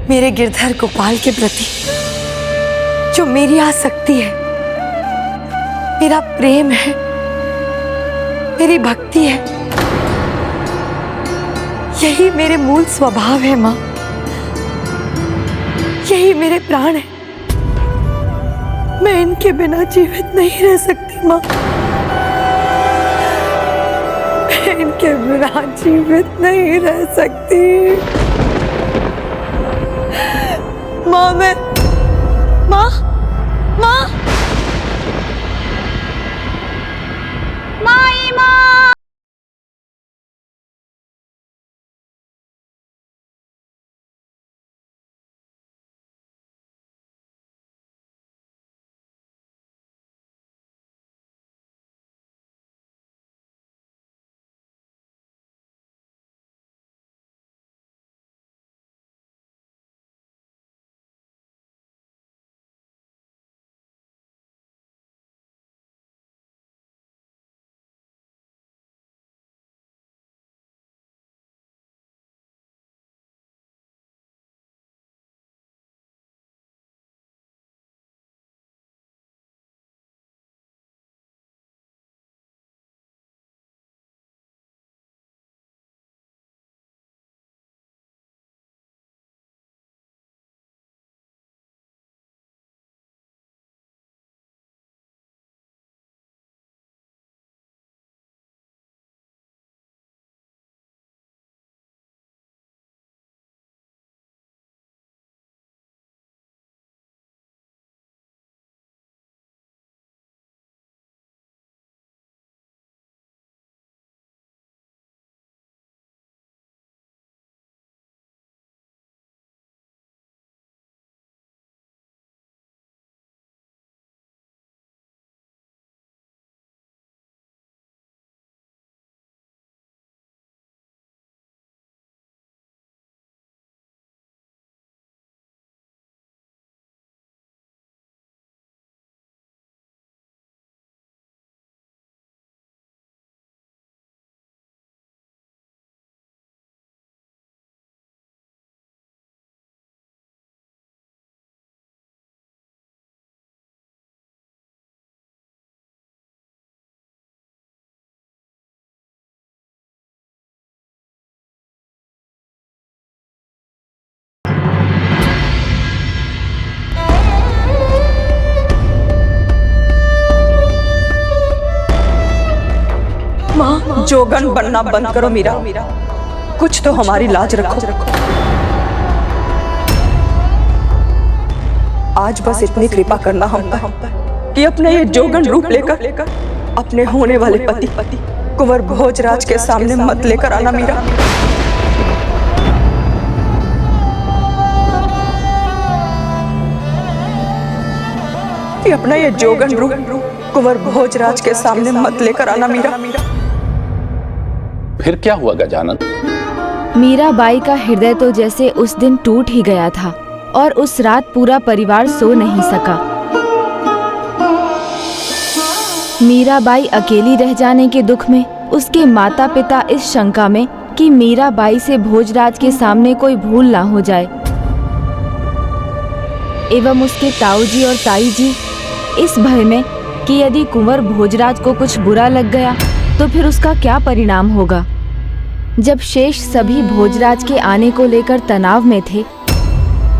मेरे गिरधर गोपाल के प्रति जो मेरी आसक्ति है, मेरा प्रेम है, मेरी भक्ति है, यही मेरे मूल स्वभाव है माँ। यही मेरे प्राण है। मैं इनके बिना जीवित नहीं रह सकती माँ। मैं इनके बिना जीवित नहीं रह सकती माँ। माँ माँ माई माँ। जोगन बनना बंद करो मीरा। कुछ तो हमारी लाज रखो। आज बस इतनी कृपा करना हम पर कि अपने ये जोगन रूप लेकर अपने होने वाले पति कुंवर भोजराज के सामने मत लेकर आना मीरा। कि अपना ये जोगन रूप कुंवर भोजराज के सामने मत लेकर आना मीरा। फिर क्या हुआ गजानन? मीराबाई का हृदय तो जैसे उस दिन टूट ही गया था और उस रात पूरा परिवार सो नहीं सका। मीराबाई अकेली रह जाने के दुख में उसके माता पिता इस शंका में कि मीराबाई से भोजराज के सामने कोई भूल ना हो जाए, एवं उसके ताऊजी और ताई जी इस भय में कि यदि कुंवर भोजराज को कुछ बुरा लग गया तो फिर उसका क्या परिणाम होगा। जब शेष सभी भोजराज के आने को लेकर तनाव में थे,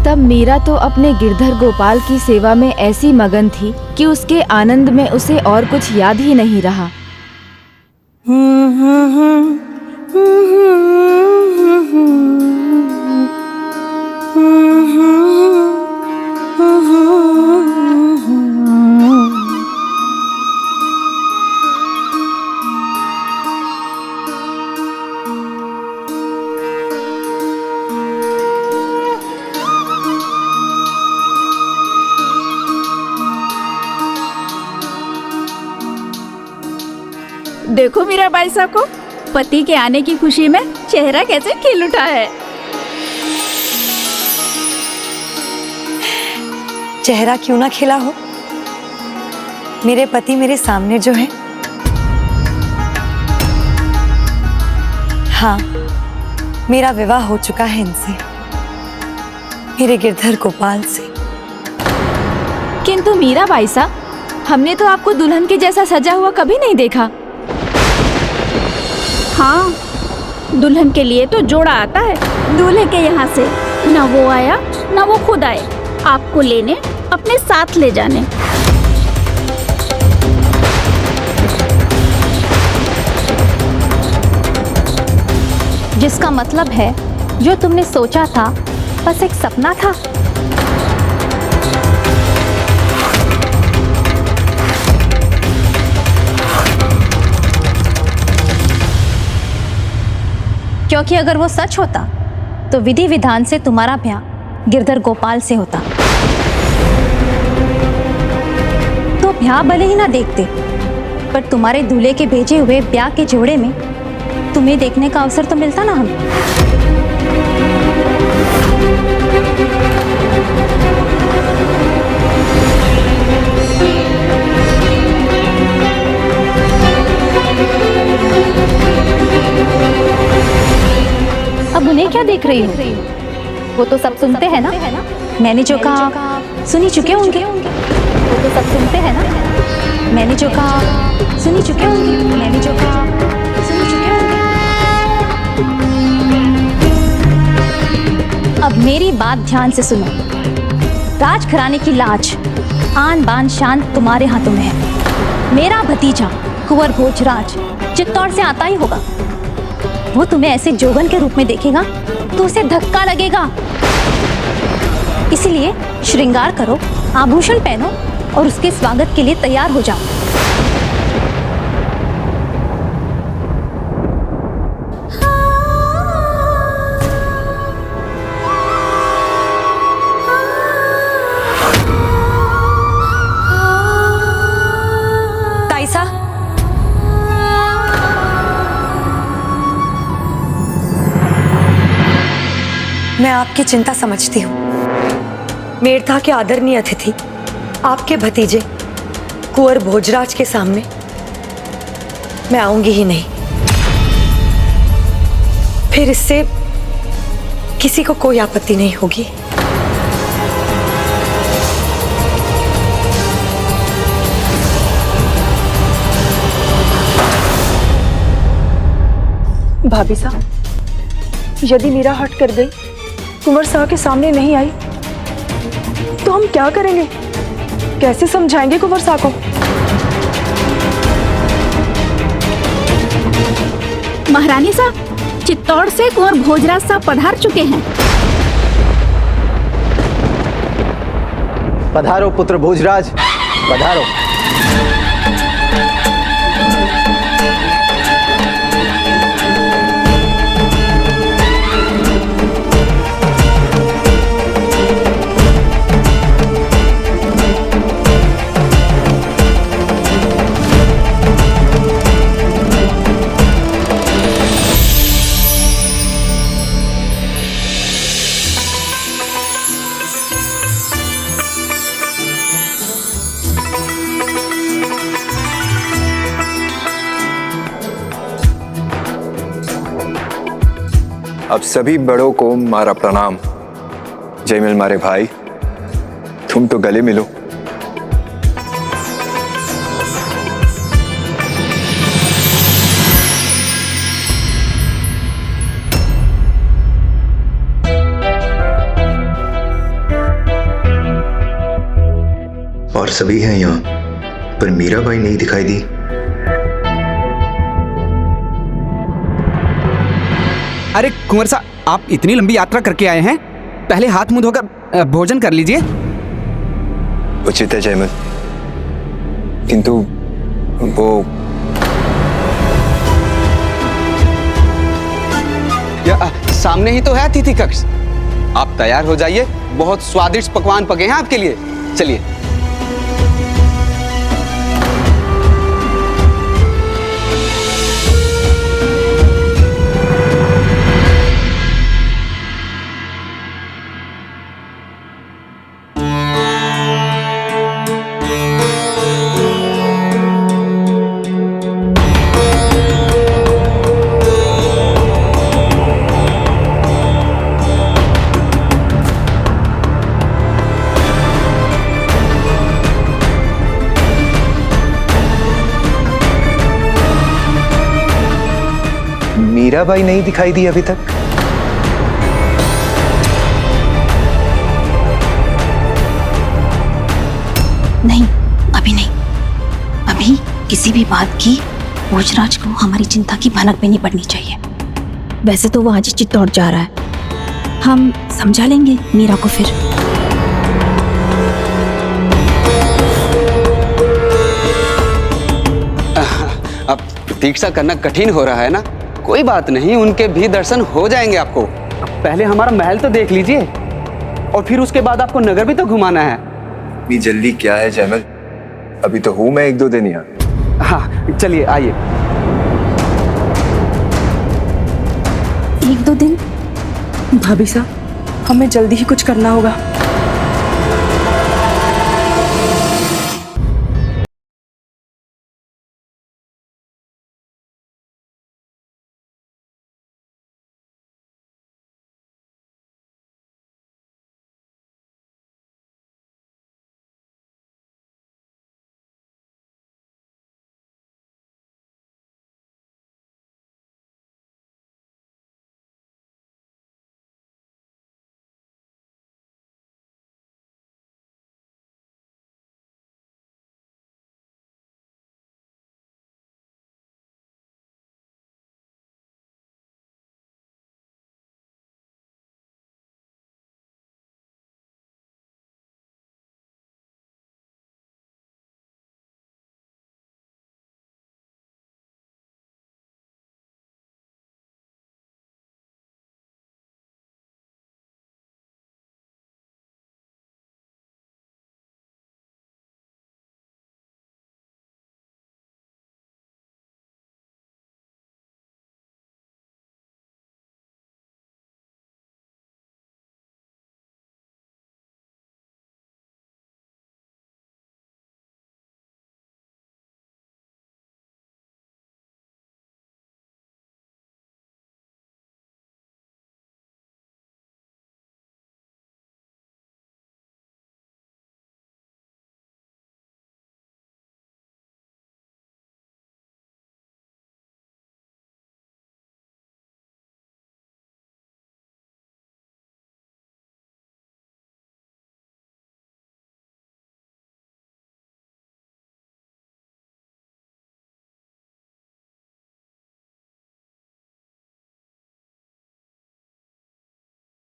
तब मीरा तो अपने गिरधर गोपाल की सेवा में ऐसी मगन थी कि उसके आनंद में उसे और कुछ याद ही नहीं रहा। देखो मीराबाई साहब को पति के आने की खुशी में चेहरा कैसे खिल उठा है। चेहरा क्यों ना खिला हो, मेरे पति मेरे सामने जो है। हाँ, मेरा विवाह हो चुका है इनसे। मेरे गिरधर गोपाल से। किंतु मीराबाई साहब, हमने तो आपको दुल्हन के जैसा सजा हुआ कभी नहीं देखा। हाँ, दुल्हन के लिए तो जोड़ा आता है दूल्हे के यहाँ से। न वो आया न वो खुद आए आपको लेने, अपने साथ ले जाने। जिसका मतलब है जो तुमने सोचा था बस एक सपना था। क्योंकि अगर वो सच होता तो विधि विधान से तुम्हारा ब्याह गिरधर गोपाल से होता। तो ब्याह भले ही ना देखते, पर तुम्हारे दूल्हे के भेजे हुए ब्याह के जोड़े में तुम्हें देखने का अवसर तो मिलता ना हमें। अब उन्हें क्या देख रही हो? वो तो सब सुनते हैं ना। मैंने जो कहा सुनी चुके होंगे। वो तो सब सुनते हैं ना। मैंने जो कहा सुनी चुके होंगे। मैंने जो कहा सुनी चुके होंगे। अब मेरी बात ध्यान से सुनो। राजघराने की लाज, आन बान शान तुम्हारे हाथों में है। मेरा भतीजा कुंवर भोजराज चित्तौड़ से आता ही होगा। वो तुम्हें ऐसे जोगन के रूप में देखेगा तो उसे धक्का लगेगा। इसीलिए श्रृंगार करो, आभूषण पहनो और उसके स्वागत के लिए तैयार हो जाओ। ताईसा, मैं आपकी चिंता समझती हूँ। मेड़ता के आदरणीय अतिथि आपके भतीजे कुंवर भोजराज के सामने मैं आऊंगी ही नहीं। फिर इससे किसी को कोई आपत्ति नहीं होगी। भाभी साहब, यदि मीरा हट कर गई, कुंवर साहब के सामने नहीं आई, तो हम क्या करेंगे? कैसे समझाएंगे कुंवर साहब को? महारानी साहब, चित्तौड़ से कुंवर भोजराज साहब पधार चुके हैं। पधारो पुत्र भोजराज, पधारो। अब सभी बड़ों को मारा प्रणाम। जय मिल मारे भाई, तुम तो गले मिलो। और सभी हैं यहाँ, पर मीराबाई नहीं दिखाई दी। अरे कुंवर साहब, आप इतनी लंबी यात्रा करके आए हैं, पहले हाथ मुंह धोकर भोजन कर लीजिए। उचित है जयमल, किंतु वो सामने ही तो है अतिथि कक्ष। आप तैयार हो जाइए, बहुत स्वादिष्ट पकवान पके हैं आपके लिए। चलिए। मीराबाई नहीं दिखाई दी अभी तक? नहीं, अभी नहीं। अभी किसी भी बात की भोजराज को हमारी चिंता की भनक भी नहीं पड़नी चाहिए। वैसे तो वो आज ही चित्तौड़ जा रहा है, हम समझा लेंगे मीरा को फिर। अब प्रतीक्षा करना कठिन हो रहा है ना? कोई बात नहीं, उनके भी दर्शन हो जाएंगे आपको। अब पहले हमारा महल तो देख लीजिए और फिर उसके बाद आपको नगर भी तो घुमाना है। इतनी जल्दी क्या है जयमल? अभी तो हूं मैं 1-2 दिन यहाँ। हाँ चलिए आइए। 1-2 दिन? भाभी साहब, हमें जल्दी ही कुछ करना होगा।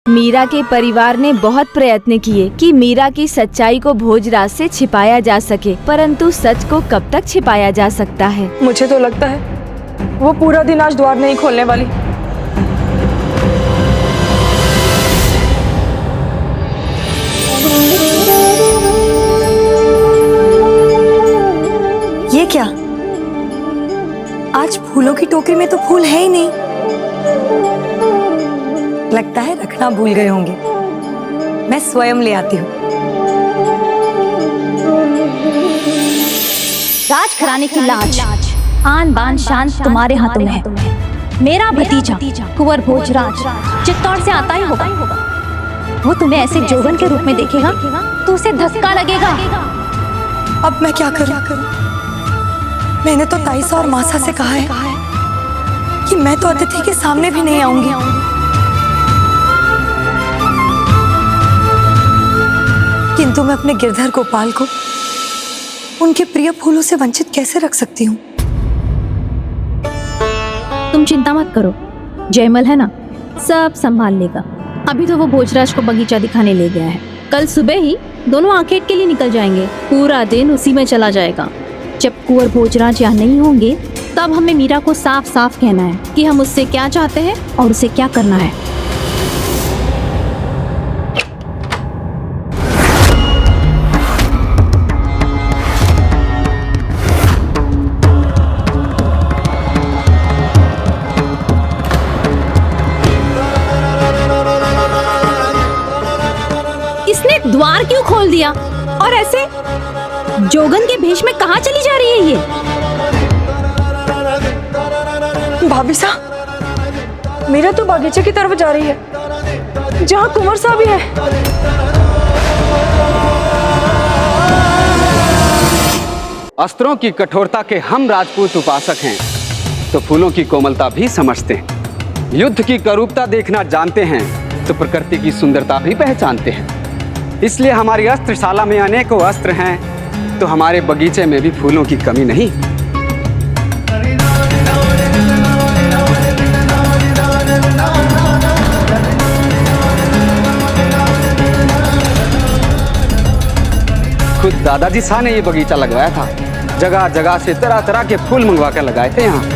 मीरा के परिवार ने बहुत प्रयत्न किए कि मीरा की सच्चाई को भोजराज से छिपाया जा सके, परंतु सच को कब तक छिपाया जा सकता है? मुझे तो लगता है वो पूरा दिन आज द्वार नहीं खोलने वाली। ये क्या? आज फूलों की टोकरी में तो फूल है ही नहीं। लगता है रखना भूल गए होंगे। मैं स्वयं ले आती हूँ। राजघराने की लाज, आन बान शान तुम्हारे हाथों में है। मेरा भतीजा कुंवर भोजराज चित्तौड़ से आता ही होगा। वो तुम्हें ऐसे जोगन के रूप में देखेगा तो उसे धक्का लगेगा। अब मैं क्या करूं? मैंने तो ताईसा और मासा से कहा है कि मैं तो अतिथि के सामने भी नहीं आऊंगी। किंतु मैं अपने गिरधर गोपाल को उनके प्रिय फूलों से वंचित कैसे रख सकती हूँ? तुम चिंता मत करो, जयमल है ना, सब संभाल लेगा। अभी तो वो भोजराज को बगीचा दिखाने ले गया है। कल सुबह ही दोनों आखेट के लिए निकल जाएंगे। पूरा दिन उसी में चला जाएगा। जब कुंवर भोजराज यहाँ नहीं होंगे तब हमें मीरा को साफ साफ कहना है कि हम उससे क्या चाहते हैं और उसे क्या करना है। इसने द्वार क्यों खोल दिया और ऐसे जोगन के भेष में कहाँ चली जा रही है ये? भाभी साहब, मीरा तो बागीचे की तरफ जा रही है जहाँ कुंवर साहब भी है। अस्त्रों की कठोरता के हम राजपूत उपासक हैं तो फूलों की कोमलता भी समझते हैं। युद्ध की करूपता देखना जानते हैं तो प्रकृति की सुंदरता भी पहचानते हैं। इसलिए हमारी अस्त्रशाला में अनेकों अस्त्र हैं, तो हमारे बगीचे में भी फूलों की कमी नहीं। खुद दादाजी शाह ने ये बगीचा लगवाया था। जगह जगह से तरह तरह के फूल मंगवा कर लगाए थे यहाँ।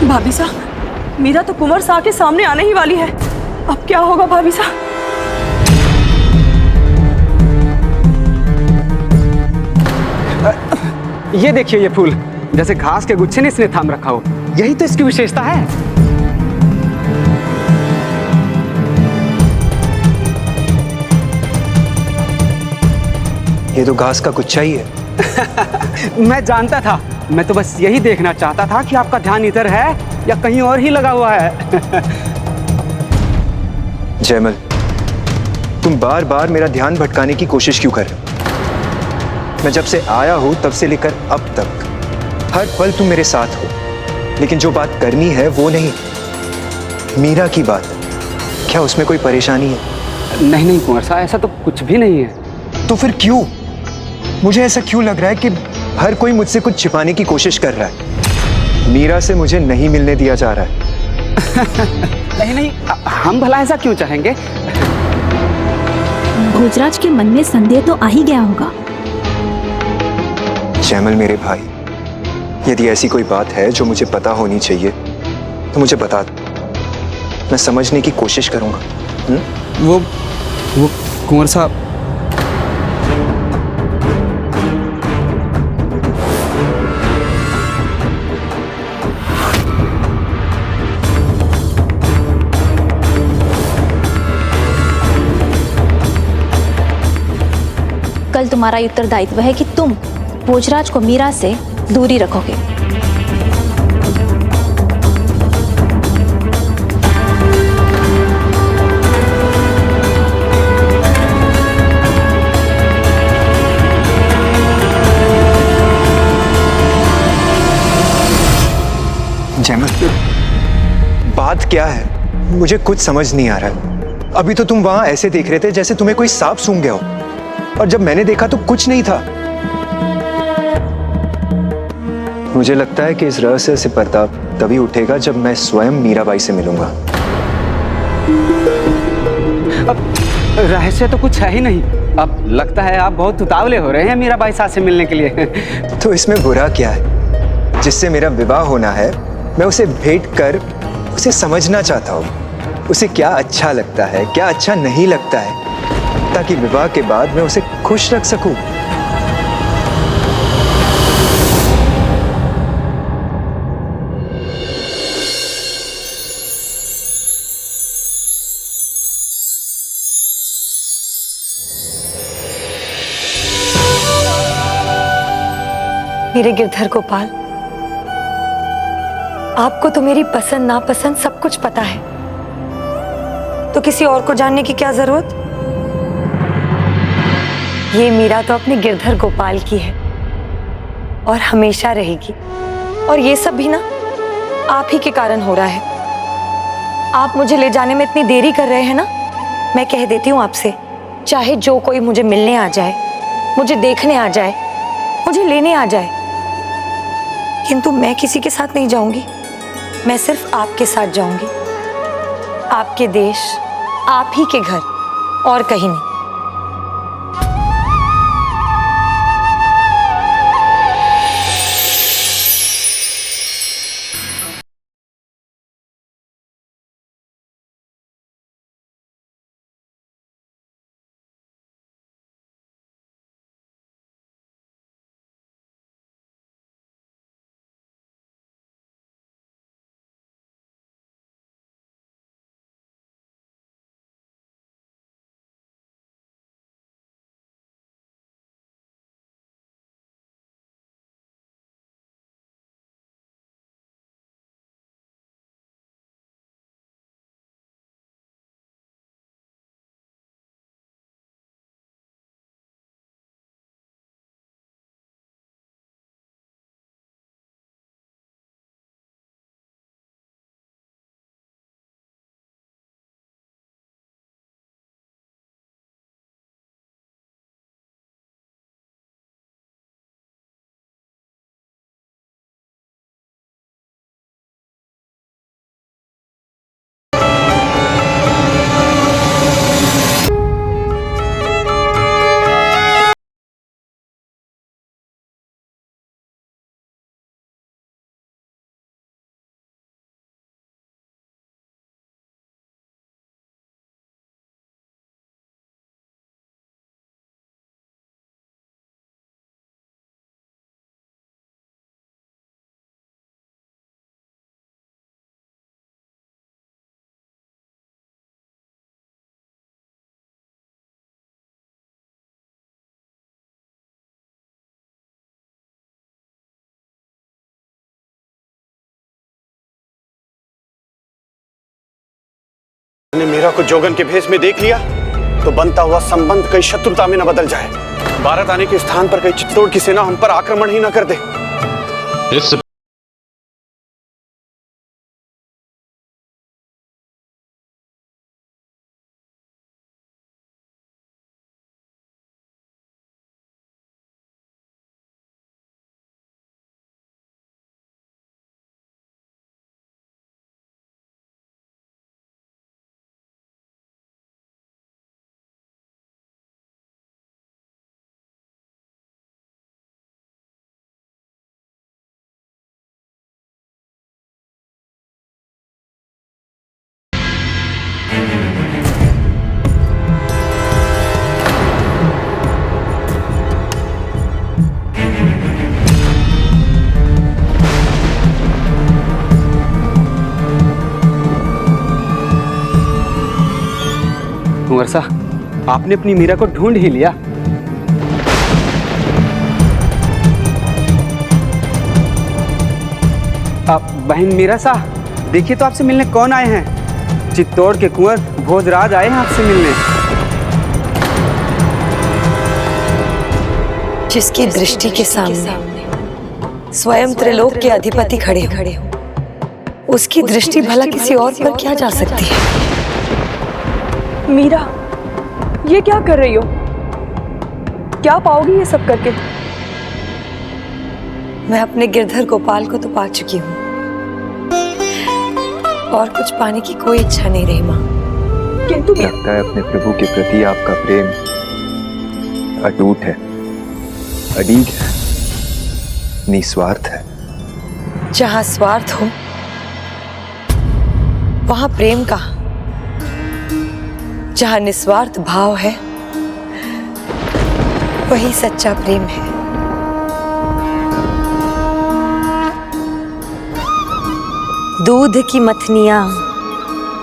भाभी साहब, मीरा तो कुंवर शाह के सामने आने ही वाली है। अब क्या होगा भाभी साहब? ये देखिए, ये फूल जैसे घास के गुच्छे ने इसने थाम रखा हो। यही तो इसकी विशेषता है। ये तो घास का गुच्छा ही है। मैं जानता था। मैं तो बस यही देखना चाहता था कि आपका ध्यान इधर है या कहीं और ही लगा हुआ है। जयमल, तुम बार बार मेरा ध्यान भटकाने की कोशिश क्यों कर रहे हो? मैं जब से आया हूं तब से लेकर अब तक हर पल तुम मेरे साथ हो, लेकिन जो बात करनी है वो नहीं। मीरा की बात, क्या उसमें कोई परेशानी है? नहीं नहीं कुंवर साहब, ऐसा तो कुछ भी नहीं है। तो फिर क्यों? मुझे ऐसा क्यों लग रहा है कि हर कोई मुझसे कुछ छिपाने की कोशिश कर रहा है? मीरा से मुझे नहीं मिलने दिया जा रहा है। नहीं नहीं, हम भला ऐसा क्यों चाहेंगे? भोजराज के मन में संदेह तो आ ही गया होगा। जयमल मेरे भाई, यदि ऐसी कोई बात है जो मुझे पता होनी चाहिए तो मुझे बता दो, मैं समझने की कोशिश करूंगा। वो कुंवर साहब, कल तुम्हारा उत्तरदायित्व है कि तुम भोजराज को मीरा से दूरी रखोगे। जयमल, बात क्या है? मुझे कुछ समझ नहीं आ रहा है। अभी तो तुम वहां ऐसे देख रहे थे जैसे तुम्हें कोई सांप सूंघ गया हो, और जब मैंने देखा तो कुछ नहीं था। मुझे लगता है कि इस रहस्य से पर्दा तभी उठेगा जब मैं स्वयं मीराबाई से मिलूंगा। अब रहस्य तो कुछ है ही नहीं। अब लगता है आप बहुत उतावले हो रहे हैं मीराबाई साहब से मिलने के लिए। तो इसमें बुरा क्या है? जिससे मेरा विवाह होना है, मैं उसे भेंट कर उसे समझना चाहता हूँ। उसे क्या अच्छा लगता है, क्या अच्छा नहीं लगता है, ताकि विवाह के बाद मैं उसे खुश रख सकूं। मेरे गिरधर गोपाल, आपको तो मेरी पसंद नापसंद सब कुछ पता है, तो किसी और को जानने की क्या जरूरत? ये मीरा तो अपने गिरधर गोपाल की है और हमेशा रहेगी। और ये सब भी ना आप ही के कारण हो रहा है। आप मुझे ले जाने में इतनी देरी कर रहे हैं ना, मैं कह देती हूँ आपसे, चाहे जो कोई मुझे मिलने आ जाए, मुझे देखने आ जाए, मुझे लेने आ जाए, किंतु मैं किसी के साथ नहीं जाऊंगी। मैं सिर्फ आपके साथ जाऊंगी, आपके देश, आप ही के घर, और कहीं नहीं। ने मीरा को जोगन के भेष में देख लिया तो बनता हुआ संबंध कई शत्रुता में न बदल जाए। भारत आने के स्थान पर कई चित्तौड़ की सेना हम पर आक्रमण ही न कर दे। इस कुंवर सा, आपने अपनी मीरा को ढूंढ ही लिया। आप बहन मीरा सा, देखिए तो आपसे मिलने कौन आए हैं। चित्तौड़ के कुंवर भोजराज आए हैं आपसे मिलने। जिसकी दृष्टि के सामने स्वयं त्रिलोक के अधिपति खड़े हो, उसकी दृष्टि भला किसी और पर क्या जा सकती है। मीरा, ये क्या कर रही हो? क्या पाओगी ये सब करके? मैं अपने गिरधर गोपाल को तो पा चुकी हूँ और कुछ पाने की कोई इच्छा नहीं रही माँ। किंतु लगता है अपने प्रभु के प्रति आपका प्रेम अटूट है, अडीग है, निस्वार्थ है। जहाँ स्वार्थ हो वहाँ प्रेम कहाँ? जहाँ निस्वार्थ भाव है वही सच्चा प्रेम है। दूध की मथनियां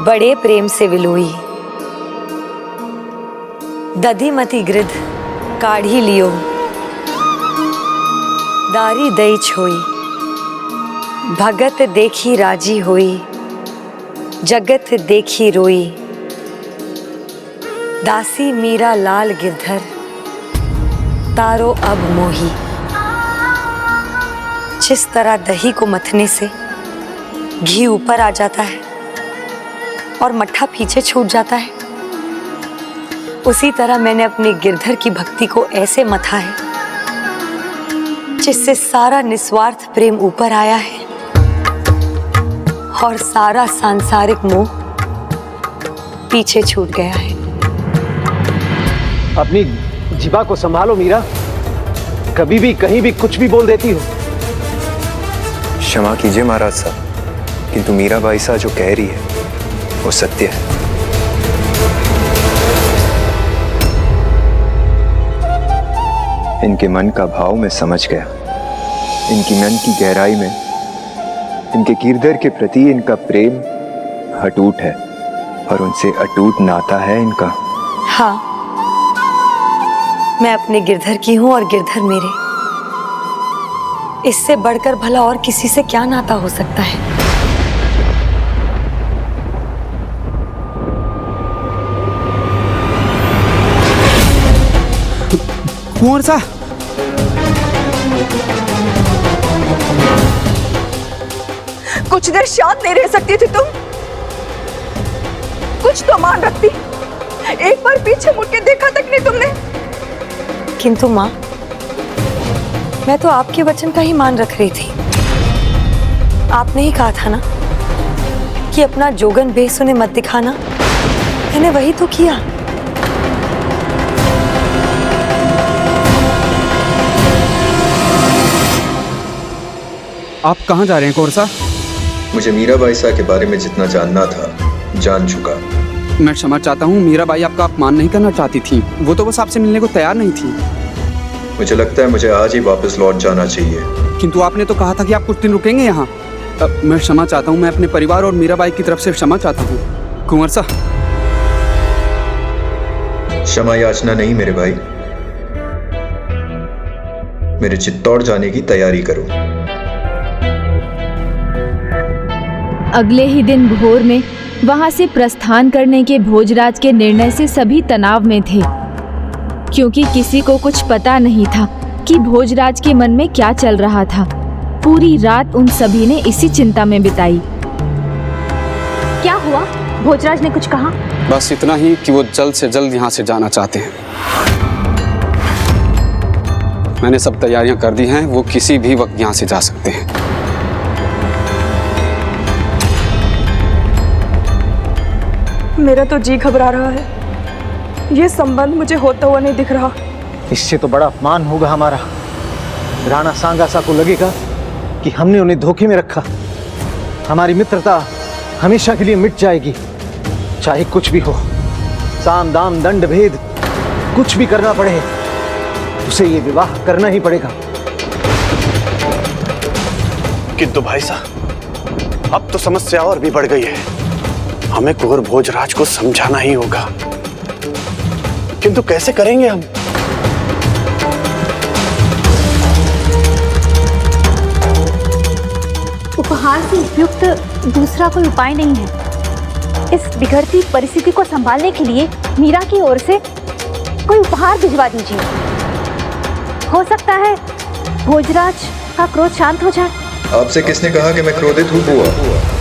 बड़े प्रेम से विलोई, दधी मती गृध काढ़ी लियो, दारी दई छोई, भगत देखी राजी होई, जगत देखी रोई, दासी मीरा लाल गिरधर तारो अब मोही। जिस तरह दही को मथने से घी ऊपर आ जाता है और मट्ठा पीछे छूट जाता है, उसी तरह मैंने अपने गिरधर की भक्ति को ऐसे मथा है जिससे सारा निस्वार्थ प्रेम ऊपर आया है और सारा सांसारिक मोह पीछे छूट गया है। अपनी जिबा को संभालो मीरा, कभी भी कहीं भी कुछ भी बोल देती हो। क्षमा कीजिए महाराज साहब, किंतु मीराबाई सा जो कह रही है वो सत्य है। इनके मन का भाव मैं समझ गया। इनकी मन की गहराई में इनके गिरधर के प्रति इनका प्रेम अटूट है और उनसे अटूट नाता है इनका। हाँ, मैं अपने गिरधर की हूं और गिरधर मेरे। इससे बढ़कर भला और किसी से क्या नाता हो सकता है। कुंवर सा, कुछ देर शांत नहीं रह सकती थी तुम? कुछ तो मान रखती। एक बार पीछे मुड़ के देखा तक नहीं तुमने। किंतु माँ, मैं तो आपके वचन का ही मान रख रही थी। आपने ही कहा था ना कि अपना जोगन बेस उन्हें मत दिखाना। मैंने वही तो किया। आप कहाँ जा रहे हैं कुंवर सा? मुझे मीराबाई सा के बारे में जितना जानना था जान चुका। मैं क्षमा चाहता हूँ, मीराबाई आपका अपमान नहीं करना चाहती थी। वो तो बस आपसे मिलने को तैयार नहीं थी। मुझे लगता है मुझे आज ही वापस लौट जाना चाहिए। किंतु आपने तो कहा था कि आप कुछ दिन रुकेंगे यहाँ। मैं क्षमा चाहता हूँ, मैं अपने परिवार और मीराबाई की तरफ से क्षमा चाहता हूँ। कुंवर सा, क्षमा याचना नहीं मेरे भाई, मेरे चित्तौड़ जाने की तैयारी करो। अगले ही दिन भोर में वहां से प्रस्थान करने के भोजराज के निर्णय से सभी तनाव में थे, क्योंकि किसी को कुछ पता नहीं था कि भोजराज के मन में क्या चल रहा था। पूरी रात उन सभी ने इसी चिंता में बिताई। क्या हुआ? भोजराज ने कुछ कहा? बस इतना ही कि वो जल्द से जल्द यहाँ से जाना चाहते हैं। मैंने सब तैयारियां कर दी हैं, वो किसी भी वक्त यहाँ से जा सकते हैं। मेरा तो जी घबरा रहा है। ये संबंध मुझे होता हुआ नहीं दिख रहा। इससे तो बड़ा अपमान होगा हमारा। राणा सांगासा को लगेगा कि हमने उन्हें धोखे में रखा। हमारी मित्रता हमेशा के लिए मिट जाएगी, चाहे कुछ भी हो। साम दाम दंड भेद कुछ भी करना पड़े, उसे ये विवाह करना ही पड़ेगा। किंतु भाई साहब, अब तो समस्या और भी बढ़ गई है। हमें कुंवर भोजराज को समझाना ही होगा, किंतु कैसे करेंगे हम? उपहार से उपयुक्त दूसरा कोई उपाय नहीं है। इस बिगड़ती परिस्थिति को संभालने के लिए मीरा की ओर से कोई उपहार भिजवा दीजिए। हो सकता है भोजराज का क्रोध शांत हो जाए। आपसे किसने कहा कि मैं क्रोधित हूँ बुआ?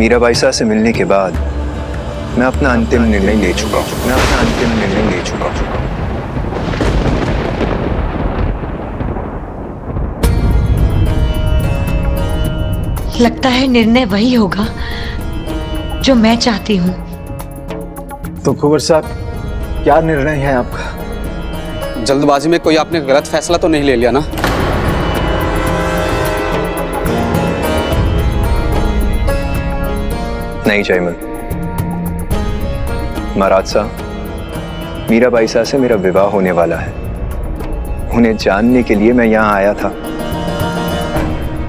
मीरा बाईसा से मिलने के बाद मैं अपना अंतिम निर्णय ले चुका हूँ। लगता है निर्णय वही होगा जो मैं चाहती हूँ। तो कुंवर साहब, क्या निर्णय है आपका? जल्दबाजी में कोई आपने गलत फैसला तो नहीं ले लिया ना? नहीं जयमल। महाराज साहब, मीरा बाईसा से मेरा विवाह होने वाला है। उन्हें जानने के लिए मैं यहाँ आया था,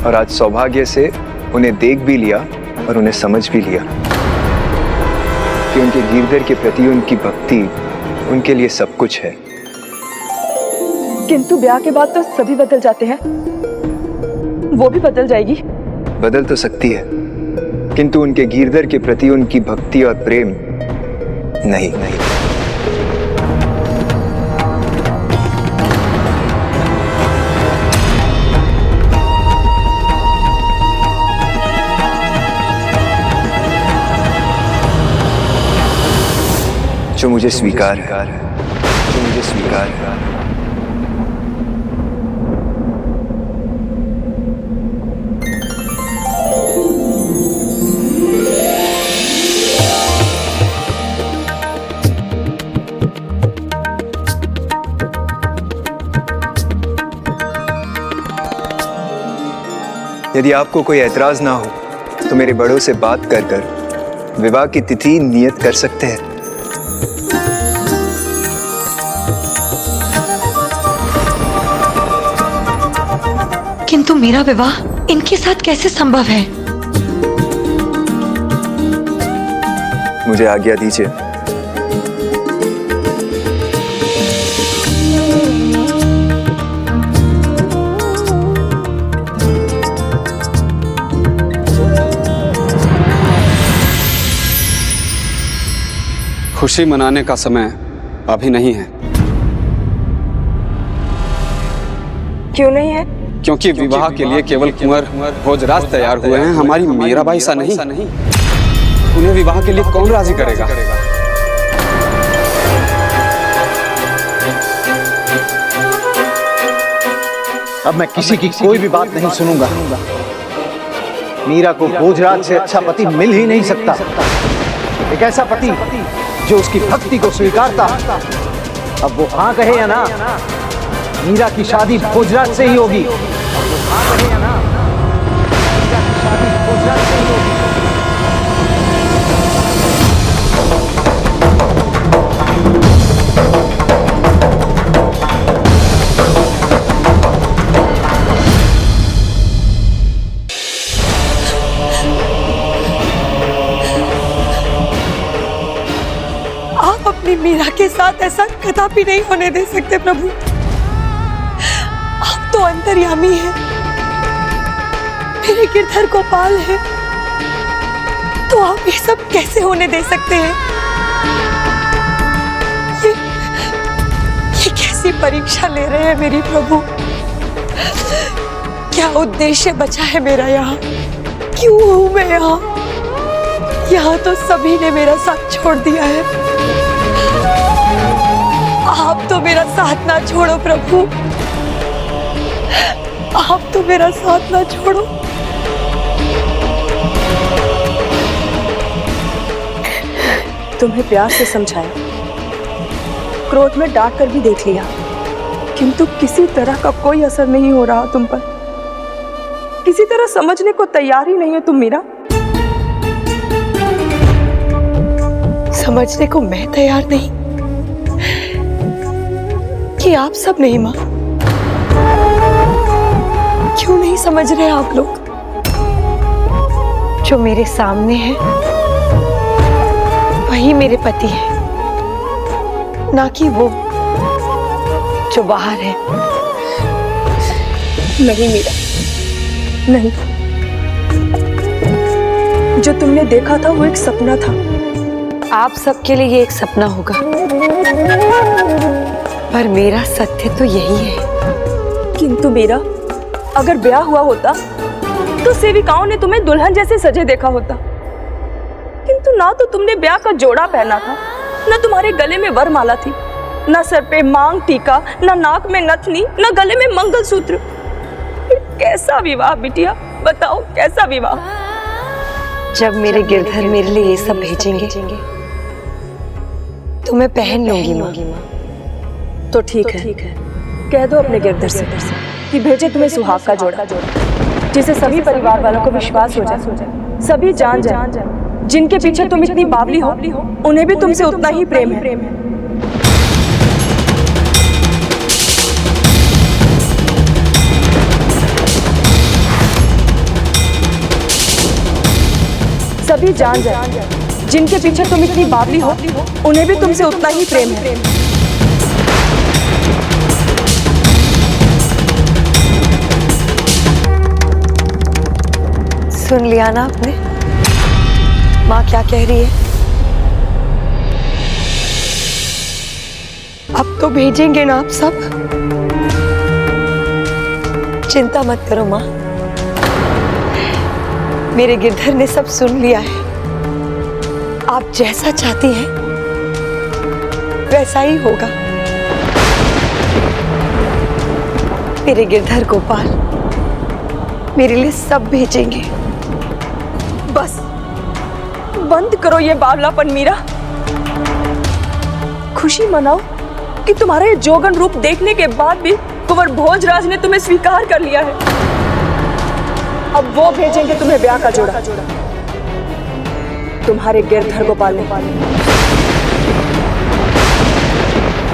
और आज सौभाग्य से उन्हें देख भी लिया और उन्हें समझ भी लिया कि उनके गिरधर के प्रति उनकी भक्ति उनके लिए सब कुछ है। किंतु ब्याह के बाद तो सभी बदल जाते हैं, वो भी बदल जाएगी। बदल तो सकती है, किंतु उनके गिरधर के प्रति उनकी भक्ति और प्रेम नहीं। जो मुझे स्वीकार है, जो मुझे स्वीकार है। यदि आपको कोई ऐतराज ना हो तो मेरे बड़ों से बात कर विवाह की तिथि नियत कर सकते हैं। किंतु मेरा विवाह इनके साथ कैसे संभव है? मुझे आज्ञा दीजिए। खुशी मनाने का समय अभी नहीं है। क्यों नहीं है? क्योंकि विवाह के लिए केवल कुंवर भोजराज तैयार हुए हैं, हमारी मीरा बाईसा नहीं। उन्हें विवाह के लिए कौन राजी करेगा? अब मैं किसी की कोई भी बात नहीं सुनूंगा। मीरा को भोजराज से अच्छा पति मिल ही नहीं सकता। एक ऐसा पति जो उसकी भक्ति को स्वीकारता। अब वो हाँ कहे या ना, मीरा की शादी भोजराज से ही होगी। हाँ कहे या ना, मीरा की शादी भोजराज से ही होगी। आप अपनी मीरा के साथ ऐसा कदापि नहीं होने दे सकते प्रभु। आप तो अंतर्यामी हैं, मेरे गिरधर गोपाल है, तो आप ये सब कैसे होने दे सकते हैं? ये कैसी परीक्षा ले रहे हैं मेरी प्रभु? क्या उद्देश्य बचा है मेरा यहाँ? क्यों हूं मैं यहाँ? यहाँ तो सभी ने मेरा साथ छोड़ दिया है। आप तो मेरा साथ ना छोड़ो प्रभु, आप तो मेरा साथ ना छोड़ो। तुम्हें प्यार से समझाया, क्रोध में डांट कर भी देख लिया, किंतु किसी तरह का कोई असर नहीं हो रहा तुम पर। किसी तरह समझने को तैयार ही नहीं है तुम मीरा। समझने को मैं तैयार नहीं कि आप सब नहीं मां? क्यों नहीं समझ रहे आप लोग? जो मेरे सामने है वही मेरे पति है, ना कि वो जो बाहर है। नहीं मीरा, नहीं। जो तुमने देखा था वो एक सपना था। आप सबके लिए ये एक सपना होगा, पर मेरा सत्य तो यही है। किंतु मीरा, अगर ब्याह हुआ होता तो सेविकाओं ने तुम्हें दुल्हन जैसे सजे देखा होता, किंतु ना तो तुमने ब्याह का जोड़ा पहना था, ना तुम्हारे गले में वरमाला थी, ना सर पे मांग टीका, ना नाक में नथनी, ना गले में मंगलसूत्र। कैसा विवाह बिटिया, बताओ कैसा विवाह? जब मेरे गिरधर मेरे लिए ये सब भेजेंगे तो मैं पहन लूंगी माँ। तो ठीक है, कह दो अपने गिरधर से कि भेजे तुम्हें सुहाग का जोड़ा, जिसे सभी परिवार वालों को विश्वास हो जाए, सभी जान जाए, जिनके पीछे तुम इतनी बावली हो, उन्हें भी तुमसे उतना ही प्रेम है। सभी जान जाए, जिनके पीछे तुम इतनी बावली हो, उन्हें भी तुमसे उतना ही प्रेम है। सुन लिया ना आपने माँ क्या कह रही है? अब तो भेजेंगे ना आप सब? चिंता मत करो माँ, मेरे गिरधर ने सब सुन लिया है। आप जैसा चाहती हैं वैसा ही होगा। मेरे गिरधर गोपाल मेरे लिए सब भेजेंगे। बस बंद करो ये बावलापन मीरा। खुशी मनाओ कि तुम्हारा ये जोगन रूप देखने के बाद भी कुंवर भोजराज ने तुम्हें स्वीकार कर लिया है। अब वो भेजेंगे तुम्हें ब्याह का जोड़ा, तुम्हारे गिरधर गोपाल ने।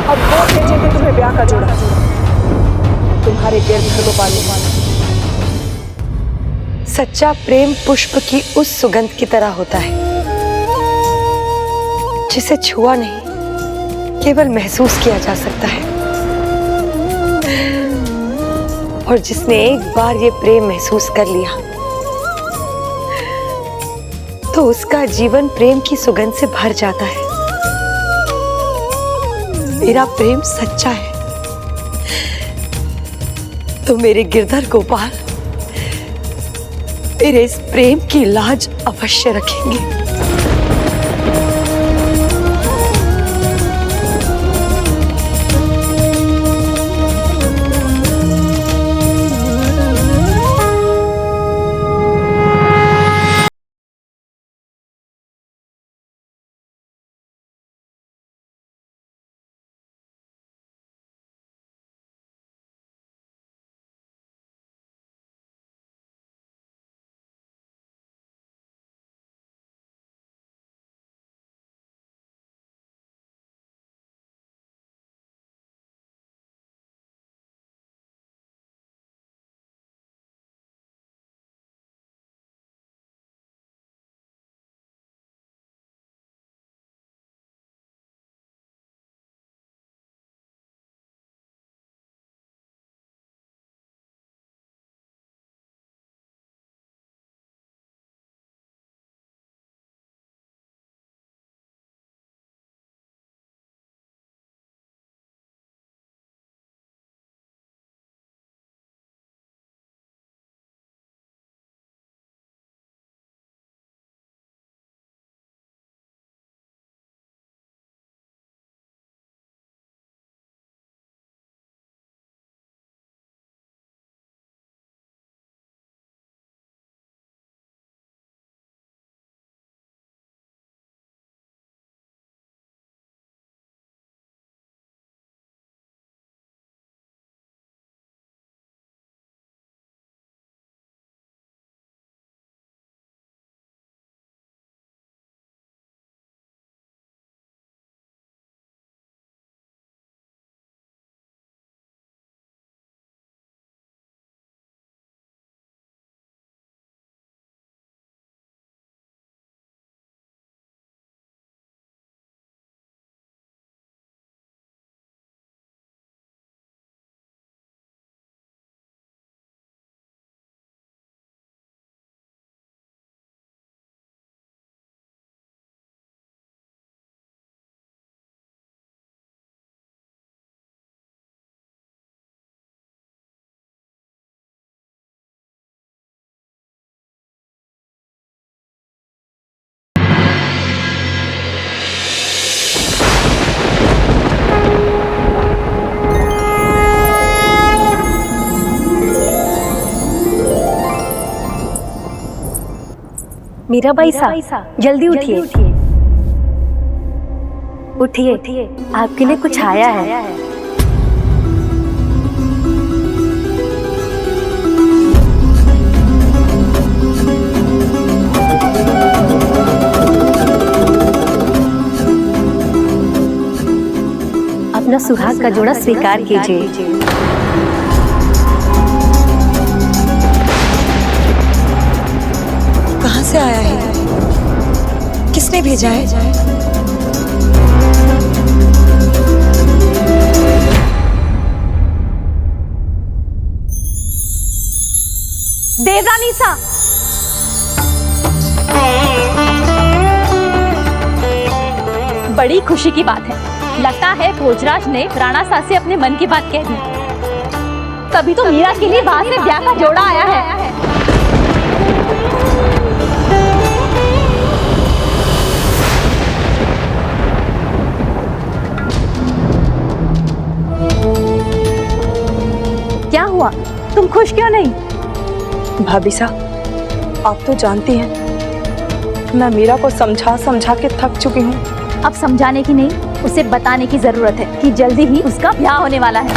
अब वो भेजेंगे तुम्हें ब्याह का जोड़ा, तुम्हारे गिरधर गोपाल ने। सच्चा प्रेम पुष्प की उस सुगंध की तरह होता है जिसे छुआ नहीं केवल महसूस किया जा सकता है। और जिसने एक बार ये प्रेम महसूस कर लिया तो उसका जीवन प्रेम की सुगंध से भर जाता है। मेरा प्रेम सच्चा है तो मेरे गिरधर गोपाल मेरे इस प्रेम की लाज अवश्य रखेंगे। मीरा बाई साहब, जल्दी उठिए। उठिए, आपके लिए कुछ आया है। अपना सुहाग का जोड़ा स्वीकार कीजिए। कहाँ से आया है? किसने भेजा है? देवरानी सा, बड़ी खुशी की बात है। लगता है भोजराज ने राणा सा से अपने मन की बात कह दी। तभी तो मीरा के लिए वहां से ब्याह का जोड़ा आया है। क्या हुआ? तुम खुश क्यों नहीं? भाभी साहब, आप तो जानती हैं मैं मीरा को समझा के थक चुकी हूँ। अब समझाने की नहीं, उसे बताने की जरूरत है कि जल्दी ही उसका ब्याह होने वाला है।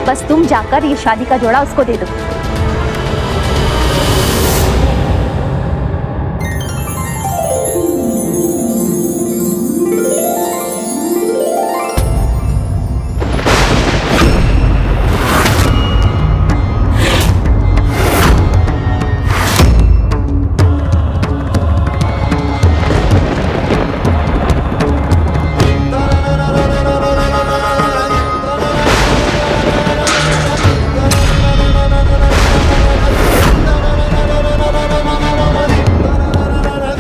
बस तुम जाकर ये शादी का जोड़ा उसको दे दो।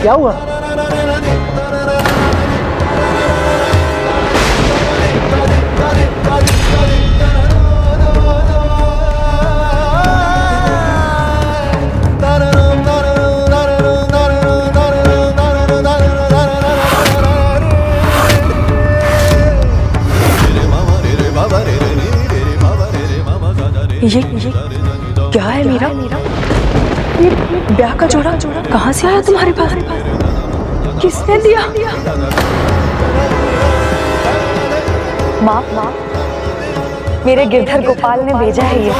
क्या हुआ? ये क्या है मीरा? ये ब्याह का जोड़ा कहाँ से आया तुम्हारे पास? किसने दिया? माँ, मेरे गिरधर गोपाल ने भेजा है ये।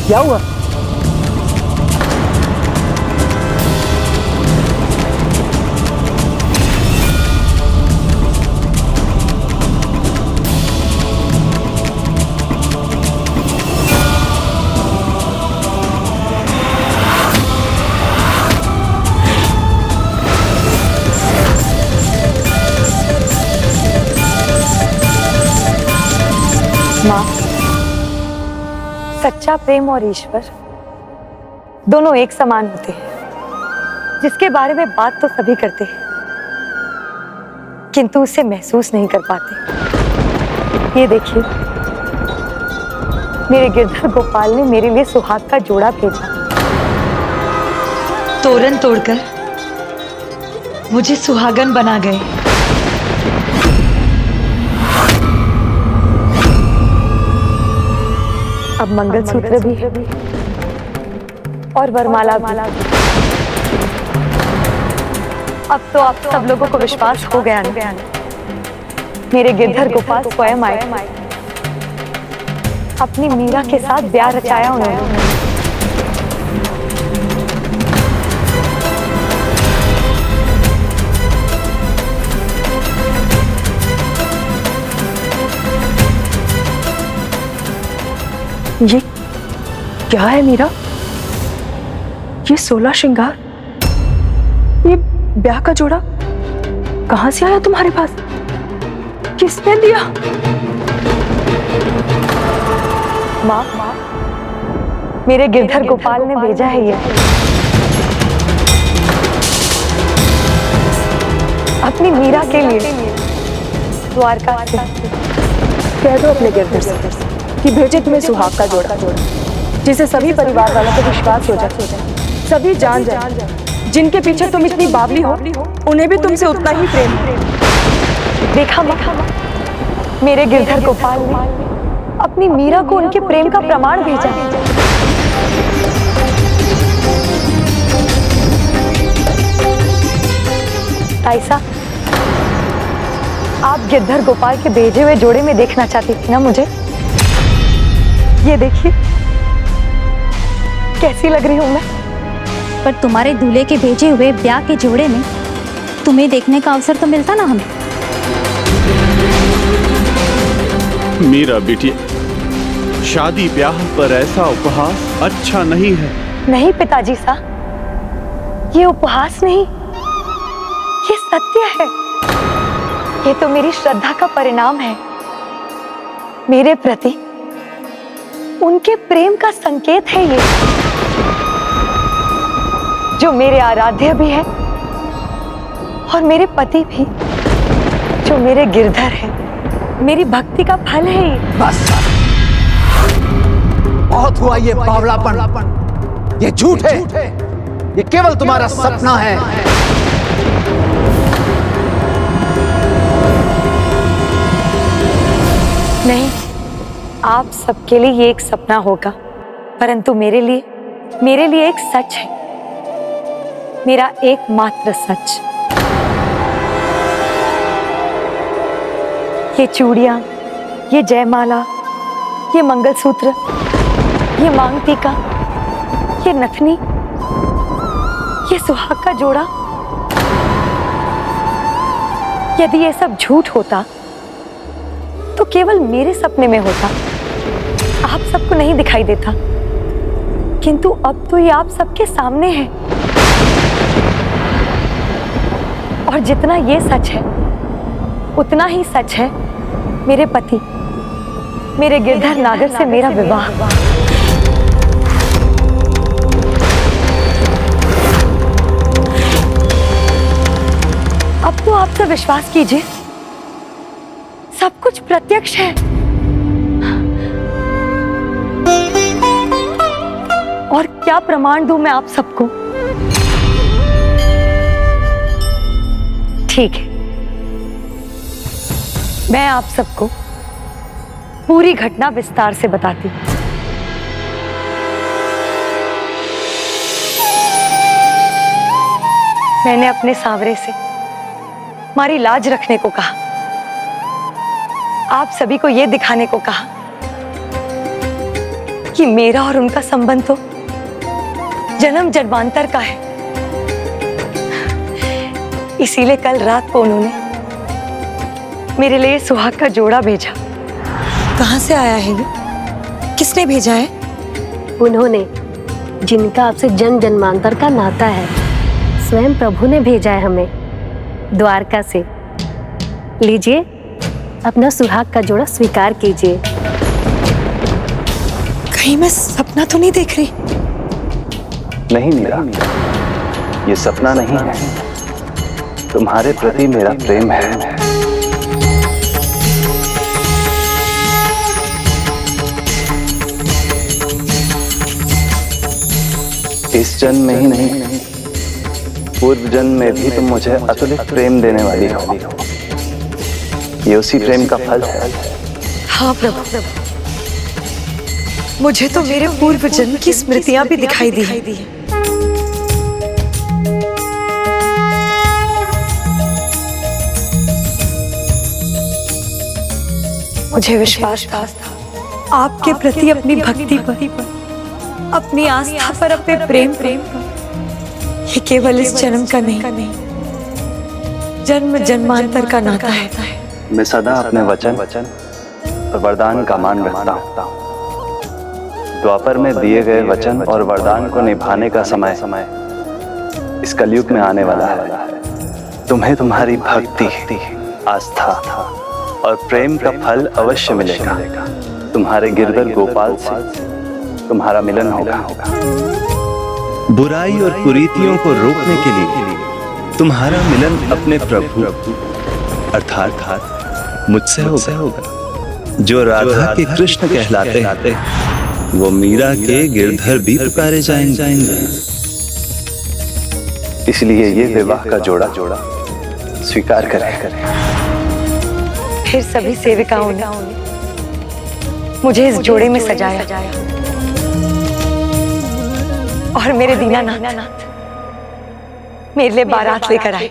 क्या हुआ? माँ, सच्चा प्रेम और ईश्वर दोनों एक समान होते हैं, जिसके बारे में बात तो सभी करते हैं, किंतु उसे महसूस नहीं कर पाते। ये देखिए, मेरे गिरधर गोपाल ने मेरे लिए सुहाग का जोड़ा भेजा। तोरण तोड़कर मुझे सुहागन बना गए। अब मंगलसूत्र भी और वरमाला भी। अब तो आप सब लोगों को विश्वास हो गया ना, मेरे गिरधर गोपाल स्वयं आए, अपनी मीरा के साथ ब्याह रचाया उन्होंने। ये क्या है मीरा? ये 16 श्रृंगार, ये ब्याह का जोड़ा कहाँ से आया तुम्हारे पास? किसने दिया? माँ, मेरे गिरधर गोपाल ने भेजा है ये। अपनी मीरा के लिए द्वारका से। कह दो अपने गिरधर से कि भेजे तुम्हें सुहाग का जोड़ा, जिसे सभी परिवार वालों को विश्वास हो जाए, सभी जान जाए, जिनके पीछे तुम इतनी बावली हो उन्हें भी तुमसे उतना ही प्रेम है। देखा मेरे गिरधर गोपाल ने अपनी मीरा को उनके प्रेम का प्रमाण भेजा। ताईसा, आप गिरधर गोपाल के भेजे हुए जोड़े में देखना चाहती थी ना मुझे? ये देखिए कैसी लग रही हूं मैं। पर तुम्हारे दूल्हे के भेजे हुए ब्याह के जोड़े में तुम्हें देखने का अवसर तो मिलता ना हमें। मीरा बिटिया, शादी ब्याह पर ऐसा उपहास अच्छा नहीं है। नहीं पिताजी सा, ये उपहास नहीं, ये सत्य है। ये तो मेरी श्रद्धा का परिणाम है, मेरे प्रति उनके प्रेम का संकेत है ये, जो मेरे आराध्य भी है और मेरे पति भी, जो मेरे गिरधर है, मेरी भक्ति का फल है ये। बस बहुत हुआ ये बावलापन, ये झूठ है, ये केवल तुम्हारा सपना है। नहीं, आप सबके लिए ये एक सपना होगा, परंतु मेरे लिए एक सच है, मेरा एकमात्र सच। ये चूड़ियां, ये जयमाला, ये मंगलसूत्र, ये मांग टीका, ये नथनी, ये सुहाग का जोड़ा, यदि ये सब झूठ होता तो केवल मेरे सपने में होता, आप सबको नहीं दिखाई देता। किंतु अब तो ये आप सबके सामने है, और जितना ये सच है उतना ही सच है मेरे पति, मेरे गिरधर नागर से मेरा विवाह। अब तो आप सब विश्वास कीजिए, सब कुछ प्रत्यक्ष है। और क्या प्रमाण दूं मैं आप सबको? ठीक है, मैं आप सबको पूरी घटना विस्तार से बताती हूं। मैंने अपने सांवरे से हमारी लाज रखने को कहा, आप सभी को यह दिखाने को कहा कि मेरा और उनका संबंध तो जन्म जन्मांतर का है। इसीलिए कल रात को उन्होंने मेरे लिए सुहाग का जोड़ा भेजा। कहां से आया है ये? किसने भेजा है? उन्होंने, जिनका आपसे जन्म जन्मांतर का नाता है, स्वयं प्रभु ने भेजा है हमें द्वारका से। लीजिए, अपना सुहाग का जोड़ा स्वीकार कीजिए। कहीं मैं सपना तो नहीं देख रही? नहीं मीरा, ये सपना नहीं है, तुम्हारे प्रति मेरा प्रेम है। इस जन्म में ही नहीं, पूर्व जन्म में भी तुम मुझे अतुलित प्रेम देने वाली हो। ये उसी प्रेम का फल है। हाँ प्रभु, मुझे तो मेरे पूर्व जन्म की स्मृतियां भी दिखाई दी है। मुझे विश्वास था आपके प्रति, अपनी भक्ति पर, अपनी आस्था पर, अपने प्रेम पर। ये केवल इस जन्म का नहीं, जन्म जन्मांतर का नाता है। मैं सदा अपने वचन और वरदान का मान रखता हूँ। द्वापर में दिए गए वचन और वरदान को निभाने का समय इस कलयुग में आने वाला है। तुम्हें तुम्हारी भक्ति, आस्था और प्रेम का फल अवश्य मिलेगा। तुम्हारे गिरधर गोपाल से तुम्हारा मिलन होगा। बुराई और कुरीतियों को रोकने के लिए तुम्हारा मिलन अपने प्रभु अर्थात मुझसे होगा। जो राधा के कृष्ण कहलाते वो मीरा के गिरधर भी पुकारे जाएंगे। इसलिए ये विवाह का जोड़ा स्वीकार करें। फिर सभी सेविकाओं ने मुझे इस जोड़े में सजाया और मेरे दीनानाथ मेरे लिए बारात लेकर आए।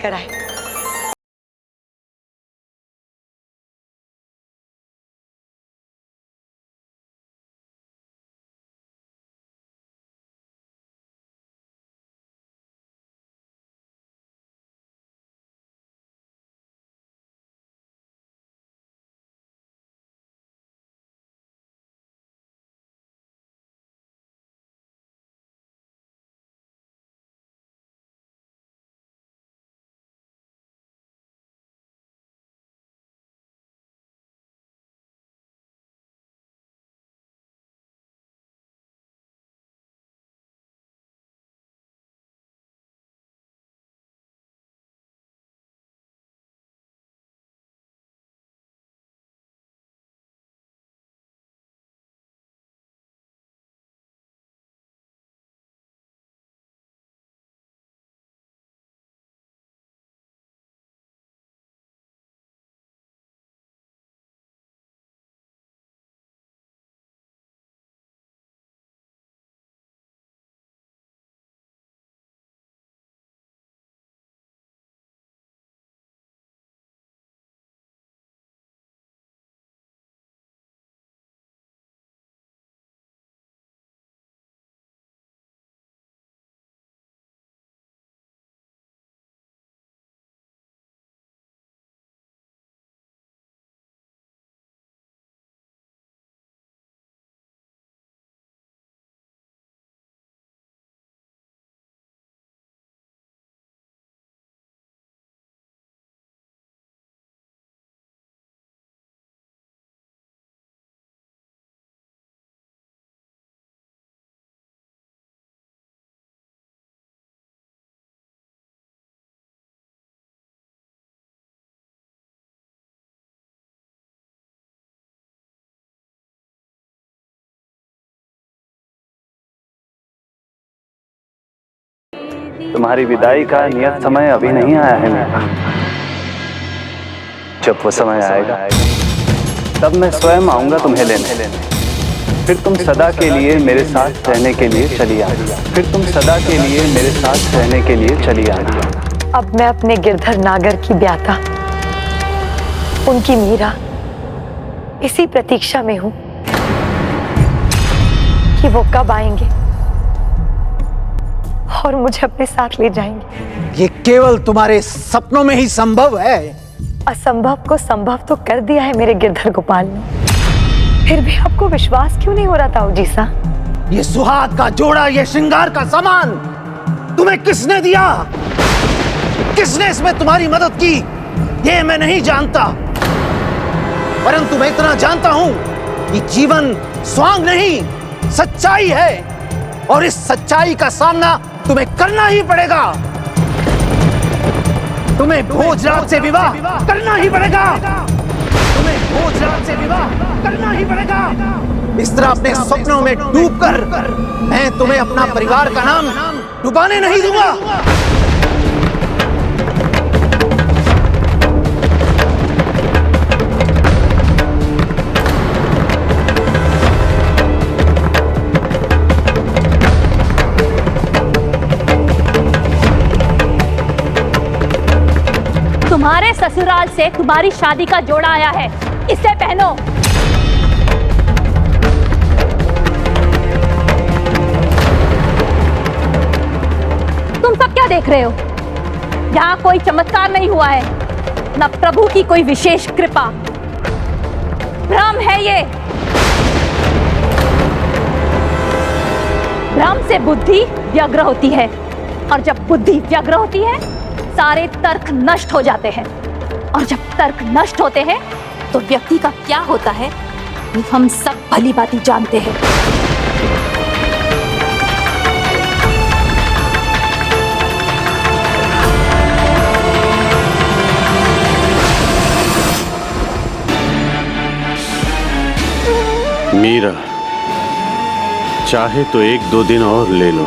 तुम्हारी विदाई का नियत समय अभी नहीं आया है मेरा। जब वो समय आएगा तब मैं स्वयं आऊंगा तुम्हें लेने। फिर तुम सदा के लिए मेरे साथ रहने के लिए चली आना। फिर तुम सदा के लिए मेरे साथ रहने के लिए चली आना। अब मैं अपने गिरधर नागर की ब्याता, उनकी मीरा, इसी प्रतीक्षा में हूं कि वो कब आएंगे और मुझे अपने साथ ले जाएंगे। ये केवल तुम्हारे सपनों में ही संभव है। असंभव को संभव तो कर दिया है मेरे गिरधर गोपाल ने। फिर भी आपको विश्वास क्यों नहीं हो रहा ताऊ जी सा? ये सुहाग का जोड़ा, ये श्रृंगार का सामान तुम्हें किसने दिया? किसने इसमें तुम्हारी मदद की? ये मैं नहीं जानता, परंतु मैं इतना जानता हूं कि जीवन स्वांग नहीं, सच्चाई है, और इस सच्चाई का सामना तुम्हें करना ही पड़ेगा। तुम्हें भोजराज से विवाह करना ही पड़ेगा। तुम्हें भोजराज से विवाह करना ही पड़ेगा। इस तरह अपने सपनों में डूबकर मैं तुम्हें अपना परिवार का नाम डुबाने नहीं दूंगा। तुम्हारे ससुराल से तुम्हारी शादी का जोड़ा आया है, इसे पहनो। तुम सब क्या देख रहे हो? यहाँ कोई चमत्कार नहीं हुआ है, न प्रभु की कोई विशेष कृपा। भ्रम है ये। भ्रम से बुद्धि व्यग्र होती है, और जब बुद्धि व्यग्र होती है सारे तर्क नष्ट हो जाते हैं, और जब तर्क नष्ट होते हैं तो व्यक्ति का क्या होता है हम सब भली भांति जानते हैं। मीरा, चाहे तो 1-2 दिन और ले लो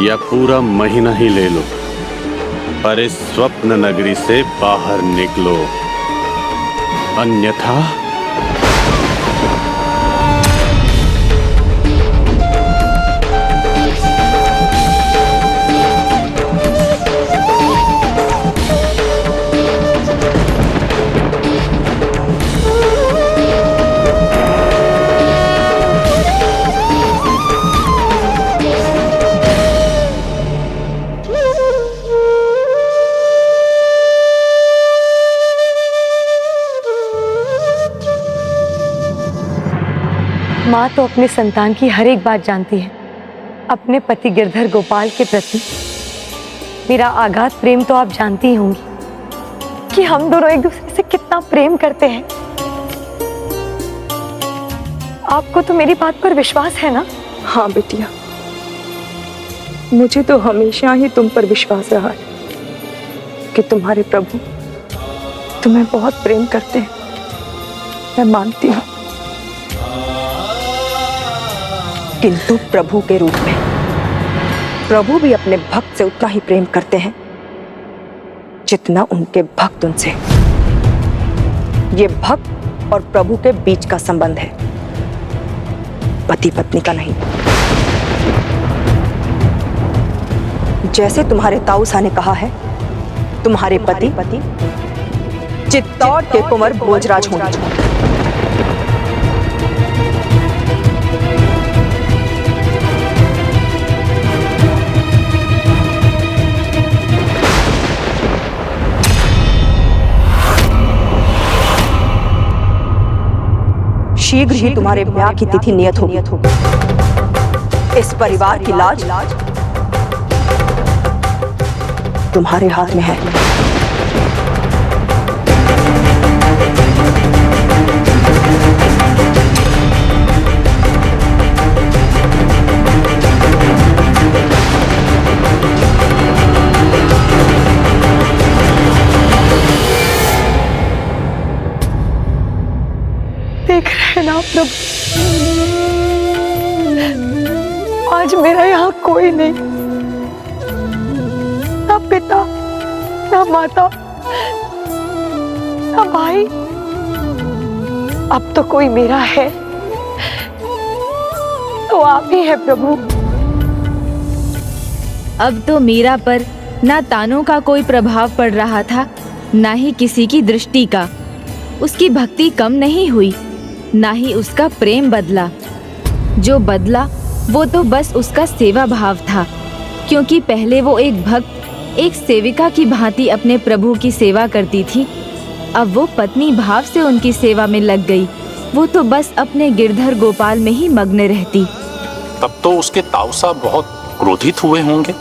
या पूरा महीना ही ले लो, पर इस स्वप्न नगरी से बाहर निकलो, अन्यथा माँ तो अपने संतान की हर एक बात जानती है। अपने पति गिरधर गोपाल के प्रति मेरा आगाध प्रेम तो आप जानती ही होंगी कि हम दोनों एक दूसरे से कितना प्रेम करते हैं। आपको तो मेरी बात पर विश्वास है ना? हाँ बेटिया, मुझे तो हमेशा ही तुम पर विश्वास रहा है कि तुम्हारे प्रभु तुम्हें बहुत प्रेम करते हैं। मैं मानती हूँ, किंतु प्रभु के रूप में प्रभु भी अपने भक्त से उतना ही प्रेम करते हैं जितना उनके भक्त उनसे। ये भक्त और प्रभु के बीच का संबंध है, पति पत्नी का नहीं। जैसे तुम्हारे ताऊसा ने कहा है, तुम्हारे पति चित्तौड़ के कुंवर भोजराज होंगे। शीघ्र ही तुम्हारे ब्याह की तिथि नियत होगी। इस परिवार की लाज तुम्हारे हाथ में है। देख रहे हैं ना प्रभु, आज मेरा यहाँ कोई नहीं, ना पिता, ना माता, ना भाई। अब तो कोई मेरा है तो आप ही है प्रभु। अब तो मीरा पर ना तानों का कोई प्रभाव पड़ रहा था, ना ही किसी की दृष्टि का। उसकी भक्ति कम नहीं हुई, ना ही उसका प्रेम बदला। जो बदला वो तो बस उसका सेवा भाव था, क्योंकि पहले वो एक भक्त, एक सेविका की भांति अपने प्रभु की सेवा करती थी। अब वो पत्नी भाव से उनकी सेवा में लग गई। वो तो बस अपने गिरधर गोपाल में ही मग्न रहती। तब तो उसके ताऊसा बहुत क्रोधित हुए होंगे।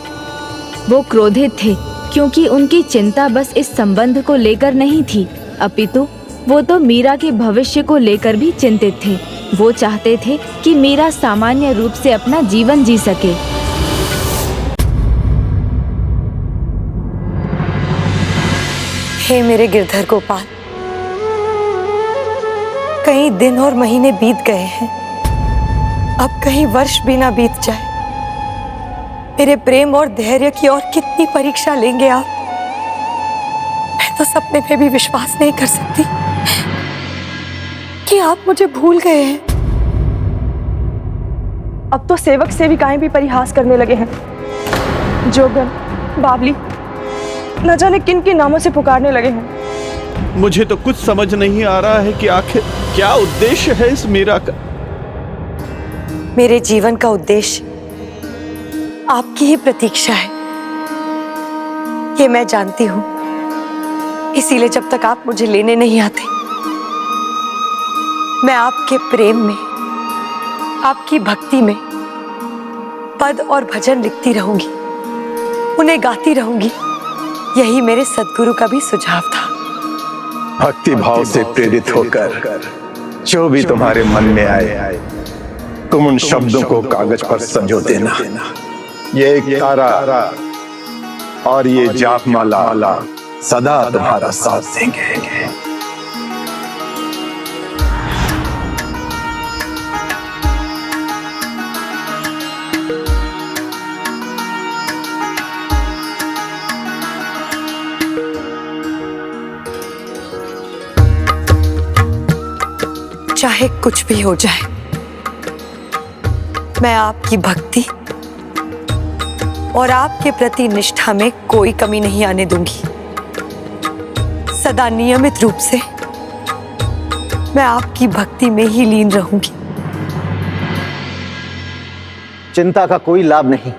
वो क्रोधित थे क्योंकि उनकी चिंता बस इस संबंध को लेकर नहीं थी, अपितु वो तो मीरा के भविष्य को लेकर भी चिंतित थे। वो चाहते थे कि मीरा सामान्य रूप से अपना जीवन जी सके। हे मेरे गिरधर गोपाल, कई दिन और महीने बीत गए हैं, अब कहीं वर्ष भी ना बीत जाए। मेरे प्रेम और धैर्य की और कितनी परीक्षा लेंगे आप? मैं तो सपने में भी विश्वास नहीं कर सकती कि आप मुझे भूल गए हैं। अब तो सेवक सेविकाएं भी परिहास करने लगे हैं। जोगन, बावली, न जाने किन के नामों से पुकारने लगे हैं। मुझे तो कुछ समझ नहीं आ रहा है कि आखिर क्या उद्देश्य है इस मीरा का। मेरे जीवन का उद्देश्य आपकी ही प्रतीक्षा है, ये मैं जानती हूं। इसीलिए जब तक आप मुझे लेने नहीं आते, मैं आपके प्रेम में, आपकी भक्ति में पद और भजन लिखती रहूंगी, उन्हें गाती रहूंगी। यही मेरे सद्गुरु का भी सुझाव था। भक्ति भाव से प्रेरित होकर जो भी तुम्हारे मन में आए, तुम उन शब्दों को कागज पर संजो देना। ये एक तारा और ये जाप माला सदा तुम्हारा साथ देंगे। चाहे कुछ भी हो जाए, मैं आपकी भक्ति और आपके प्रति निष्ठा में कोई कमी नहीं आने दूंगी। सदा नियमित रूप से मैं आपकी भक्ति में ही लीन रहूंगी। चिंता का कोई लाभ नहीं।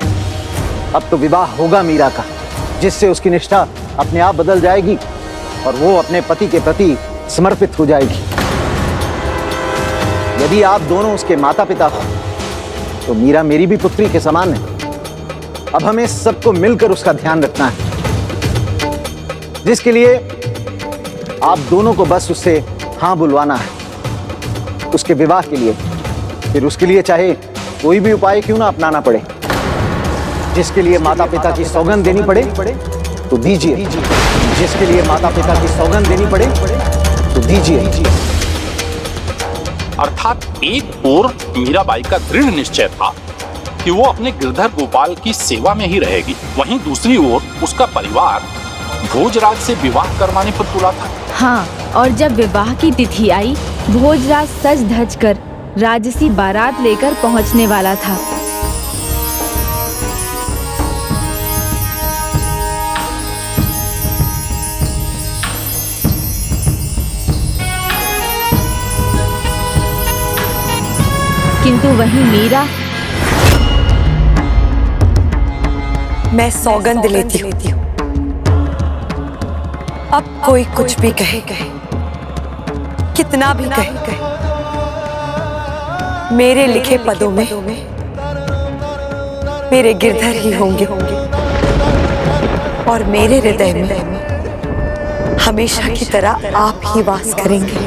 अब तो विवाह होगा मीरा का, जिससे उसकी निष्ठा अपने आप बदल जाएगी और वो अपने पति के प्रति समर्पित हो जाएगी। यदि आप दोनों उसके माता पिता हो तो मीरा मेरी भी पुत्री के समान है। अब हमें सबको मिलकर उसका ध्यान रखना है, जिसके लिए आप दोनों को बस उससे हाँ बुलवाना है उसके विवाह के लिए। फिर उसके लिए चाहे कोई भी उपाय क्यों ना अपनाना पड़े, जिसके लिए माता पिता की सौगंध देनी पड़े तो दीजिए, जिसके लिए माता पिता की सौगंध देनी पड़े तो दीजिए। अर्थात एक ओर मीराबाई का दृढ़ निश्चय था कि वो अपने गिरधर गोपाल की सेवा में ही रहेगी, वहीं दूसरी ओर उसका परिवार भोजराज से विवाह करवाने पर तुला था। हाँ, और जब विवाह की तिथि आई, भोजराज सज धज कर राजसी बारात लेकर पहुंचने वाला था। किंतु वहीं मीरा, मैं सौगंध लेती हूँ, अब कोई कुछ भी कहे, कितना भी कहे, मेरे लिखे पदों में मेरे गिरधर ही होंगे और मेरे हृदय में हमेशा की तरह आप ही वास करेंगे।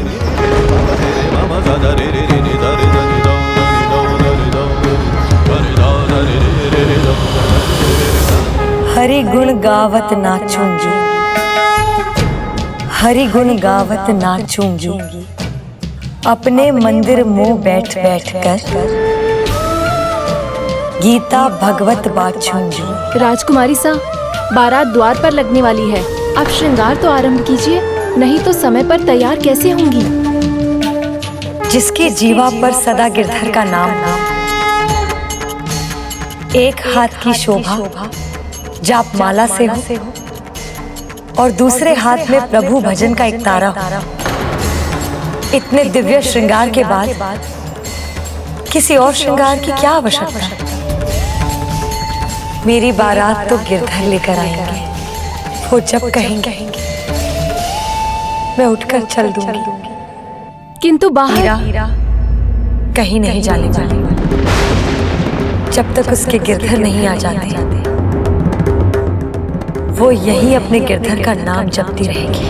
हरि गुण गावत नाचूंगी, हरि गुण गावत नाचूंगी, अपने मंदिर मुंह बैठ बैठ कर गीता भगवत बाचूंगी। राजकुमारी सा, बारात द्वार पर लगने वाली है। आप श्रृंगार तो आरंभ कीजिए, नहीं तो समय पर तैयार कैसे होंगी। जिसके जीवा पर सदा गिरधर का नाम, एक हाथ की शोभा जाप माला से हो और दूसरे हाथ में प्रभु भजन का एक तारा हो। इतने दिव्य श्रृंगार के बाद किसी और श्रृंगार की क्या आवश्यकता? मेरी बारात तो गिरधर लेकर आएंगे, वो जब कहेंगे मैं उठकर चल दूंगी। किंतु बाहर मीरा कहीं नहीं जाने वाली जब तक उसके गिरधर नहीं आ जाते। वो यही अपने गिरधर का नाम जपती रहेगी।